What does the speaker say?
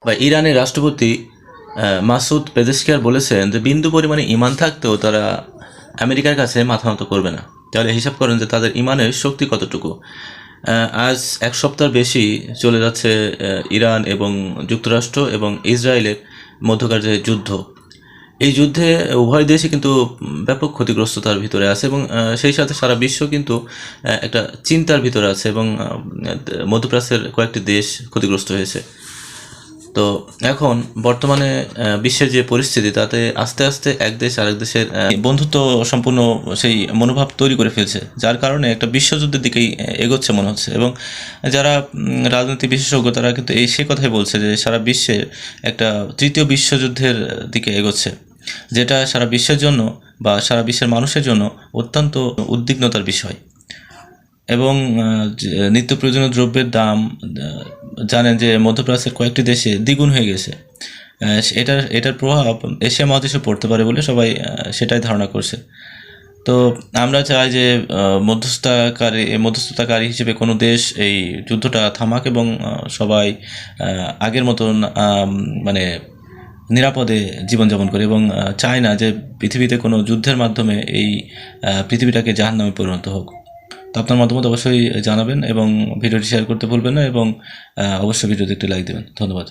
বা ইরানের রাষ্ট্রপতি মাসুদ পেজেশকিয়ার বলেছেন যে বিন্দু পরিমাণে ঈমান থাকতেও তারা আমেরিকার কাছে মাথা নত করবে না। তাহলে হিসাব করেন যে তাদের ঈমানের শক্তি কতটুকু। আজ এক সপ্তাহ বেশি চলে যাচ্ছে ইরান এবং যুক্তরাষ্ট্র এবং ইসরায়েলের মধ্যকার যে যুদ্ধ। এই যুদ্ধে উভয় দেশই কিন্তু ব্যাপক ক্ষতিগ্রস্ততার ভিতরে আছে এবং সেই সাথে সারা বিশ্ব কিন্তু একটা চিন্তার ভিতরে আছে এবং মধ্যপ্রাচ্যের কয়েকটি দেশ ক্ষতিগ্রস্ত হয়েছে। তো এখন বর্তমানে বিশ্বের যে পরিস্থিতি, তাতে আস্তে আস্তে এক দেশ আরেক দেশের বন্ধুত্ব সম্পূর্ণ সেই মনোভাব তৈরি করে ফেলছে, যার কারণে একটা বিশ্বযুদ্ধের দিকেই এগোচ্ছে মনে হচ্ছে। এবং যারা রাজনৈতিক বিশেষজ্ঞ তারা কিন্তু সে কথাই বলছে যে সারা বিশ্বে একটা তৃতীয় বিশ্বযুদ্ধের দিকে এগোচ্ছে, যেটা সারা বিশ্বের জন্য বা সারা বিশ্বের মানুষের জন্য অত্যন্ত উদ্বিগ্নতার বিষয়। এবং নিত্য প্রয়োজনীয় দ্রব্যের দাম জানেন যে মধ্যপ্রাচ্যের কয়েকটি দেশে দ্বিগুণ হয়ে গেছে। এটার প্রভাব এশিয়া মহাদেশে পড়তে পারে বলে সবাই সেটাই ধারণা করছে। তো আমরা চাই যে মধ্যস্থতাকারী হিসেবে কোনো দেশ এই যুদ্ধটা থামাক এবং সবাই আগের মতন মানে নিরাপদে জীবনযাপন করে, এবং চায় না যে পৃথিবীতে কোনো যুদ্ধের মাধ্যমে এই পৃথিবীটাকে জাহান্নামে পরিণত হোক। তো আপনার মতামত অবশ্যই জানাবেন এবং ভিডিওটি শেয়ার করতে ভুলবেন না, এবং অবশ্যই ভিডিওতে একটি লাইক দেবেন। ধন্যবাদ।